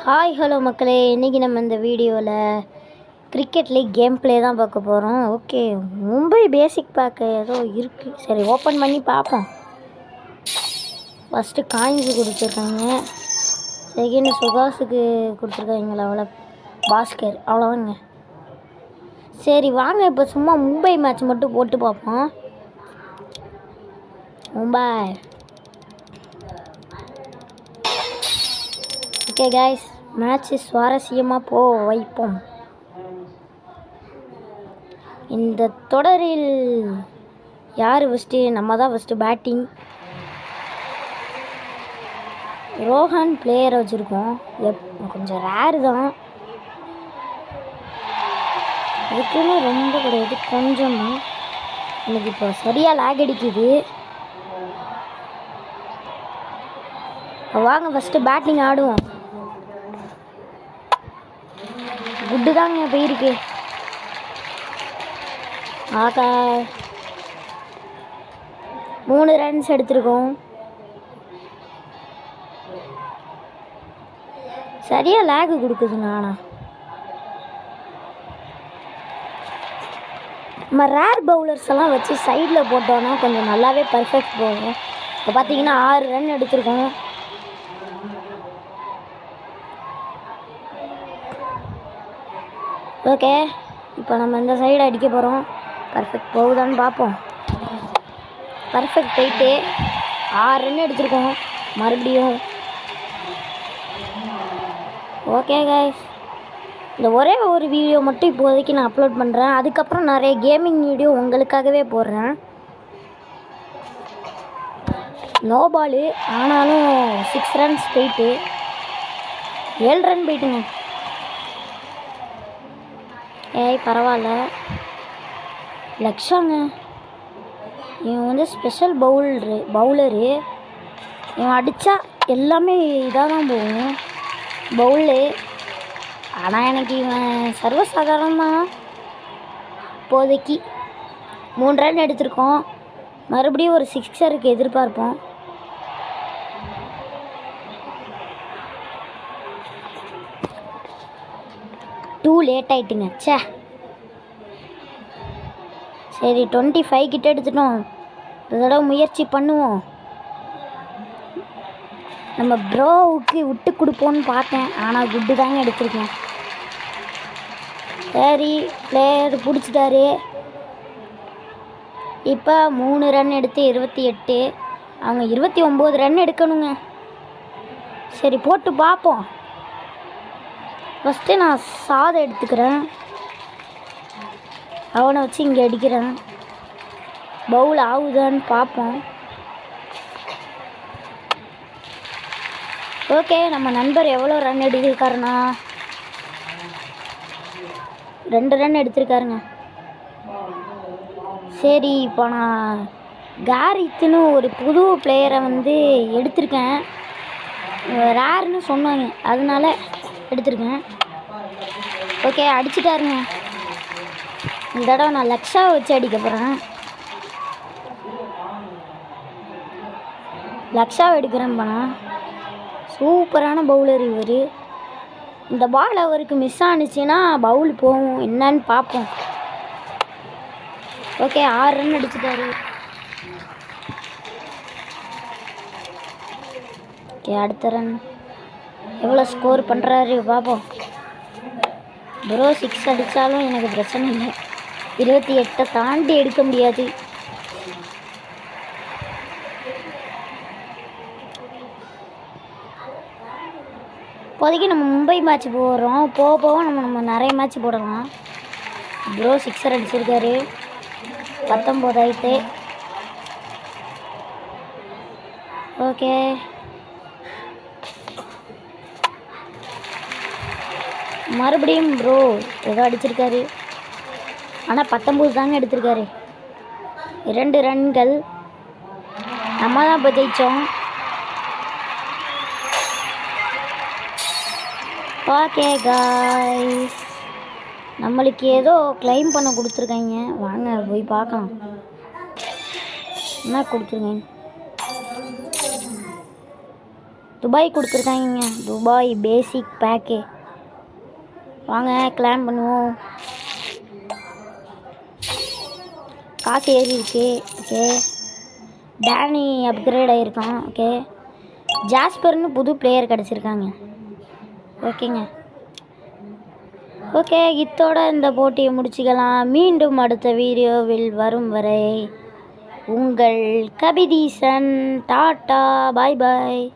Hi hello மக்களே, இன்றைக்கி நம்ம இந்த வீடியோவில் கிரிக்கெட் லீக் கேம் ப்ளே தான் பார்க்க போகிறோம். ஓகே, மும்பை பேசிக் பேக் ஏதோ இருக்குது. சரி, ஓப்பன் பண்ணி பார்ப்போம். ஃபஸ்ட்டு காயின்ஸு கொடுத்துருக்காங்க, செகண்டு சுகாஸுக்கு கொடுத்துருக்காங்களா, அவ்வளோ பாஸ்கர், அவ்வளோதாங்க. சரி வாங்க, இப்போ சும்மா மும்பை மேட்ச் மட்டும் போட்டு பார்ப்போம். மும்பை. ஓகே கைஸ், மேட்ச் சுவாரஸ்யமாக வைப்போம். இந்த தொடரில் யார் ஃபஸ்ட்டு? நம்ம தான் ஃபஸ்ட்டு பேட்டிங். ரோஹன் பிளேயரை வச்சுருக்கோம். கொஞ்சம் ரேரு தான், இதுக்குன்னு ரொம்ப கிடையாது, கொஞ்சம் தான். எனக்கு இப்போ சரியாக லேக் அடிக்குது. வாங்க ஃபஸ்ட்டு பேட்டிங் ஆடுவோம். குட்டு தாங்க போயிருக்கு. ஆகா, 3 ரன்ஸ் எடுத்திருக்கோம். சரியாக லேகு கொடுக்குதுங்க. ஆனால் நம்ம ரேர் பவுலர்ஸ் எல்லாம் வச்சு சைடில் போட்டோன்னா கொஞ்சம் நல்லாவே பர்ஃபெக்ட் போகும். இப்போ பார்த்தீங்கன்னா 6 ரன் எடுத்திருக்கோம். ஓகே, இப்போ நம்ம இந்த சைடு அடிக்க போகிறோம். பர்ஃபெக்ட் போகுதான்னு பார்ப்போம். பர்ஃபெக்ட் போயிட்டு 6 ரன் எடுத்திருக்கோம் மறுபடியும். ஓகே கைஸ், இந்த ஒரே ஒரு வீடியோ மட்டும் இப்போதைக்கு நான் அப்லோட் பண்ணுறேன். அதுக்கப்புறம் நிறைய கேமிங் வீடியோ உங்களுக்காகவே போடுறேன். நோ பாலு, ஆனாலும் 6 ரன்ஸ் போயிட்டு 7 ரன் போயிட்டுங்க. ஏய் பரவாயில்ல, லக்ஷாங்க இவன் வந்து ஸ்பெஷல் பவுலரு. இவன் அடித்தா எல்லாமே இதாக தான் போகும் பவுலு. ஆனால் எனக்கு இவன் சர்வசாதாரணமாக இப்போதைக்கு 3 ரன் எடுத்திருக்கோம். மறுபடியும் ஒரு 6 எதிர்பார்ப்போம். லேட் ஆகிட்டுங்க. சே, சரி 25 கிட்ட எடுத்துட்டோம். ஒரு தடவை முயற்சி பண்ணுவோம். நம்ம ப்ரோவுக்கு விட்டு கொடுப்போன்னு பார்த்தேன், ஆனால் குட்டு தாங்க எடுத்திருக்கேன். சரி, பிளேயர் பிடிச்சிட்டாரு. இப்போ 3 ரன் எடுத்து 28. அவங்க 29 ரன் எடுக்கணுங்க. சரி போட்டு பார்ப்போம். ஃபஸ்ட்டு நான் சாதம் எடுத்துக்கிறேன், அவனை வச்சு இங்கே அடிக்கிறேன். பவுல் ஆகுதான்னு பார்ப்போம். ஓகே, நம்ம நண்பர் எவ்வளோ ரன் எடுத்திருக்காருண்ணா? 2 ரன் எடுத்திருக்காருங்க. சரி, இப்போ நான் கேரித்துன்னு ஒரு புது பிளேயரை வந்து எடுத்திருக்கேன். ரேர்னு சொன்னாங்க, அதனால எடுத்திருக்கேன். ஓகே, அடிச்சிட்டாருங்க. இந்த தடவை நான் லக்ஷாவை வச்சு அடிக்க போகிறேன். லக்ஷாவை எடுக்கிறேன் பண்ணா. சூப்பரான பவுலர் இவர். இந்த பால் அவருக்கு மிஸ் ஆனிச்சுன்னா பவுல் போகும், என்னன்னு பார்ப்போம். ஓகே, 6 ரன் அடிச்சிட்டாரு. ஓகே, அடுத்த ரன் எவ்வளோ ஸ்கோர் பண்ணுறாரு பார்ப்போம். ப்ரோ 6 அடித்தாலும் எனக்கு பிரச்சனை இல்லை, 28 தாண்டி எடுக்க முடியாது. இப்போதைக்கு நம்ம மும்பை மேட்ச் போடுறோம். போக போக நம்ம நிறைய மேட்ச் போடலாம். ப்ரோ 6 அடிச்சிருக்காரு. 19 ஆயிட்டு. ஓகே, மறுபடியும் ப்ரோ ஏதோ அடிச்சிருக்காரு, ஆனால் 19 தாங்க எடுத்திருக்காரு. 2 ரன்கள். நம்ம தான் இப்போ ஜெயித்தோம். ஓகே காய்ஸ், நம்மளுக்கு ஏதோ கிளைம் பண்ண கொடுத்துருக்காங்க. வாங்க போய் பார்க்கலாம் என்ன கொடுத்துருக்கேன். துபாய் கொடுத்துருக்காங்க. துபாய் பேசிக் பேக்கே. வாங்க கிளைம் பண்ணுவோம். காசு ஏறி இருக்கு. ஓகே, டேனி அப்கிரேட் ஆகிருக்கான். ஓகே, ஜாஸ்பர்னு புது பிளேயர் கிடச்சிருக்காங்க. ஓகேங்க. ஓகே, இத்தோட இந்த போட்டியை முடிச்சுக்கலாம். மீண்டும் அடுத்த வீடியோவில் வரும் வரை உங்கள் கபிதீசன். டாட்டா, பாய் பாய்.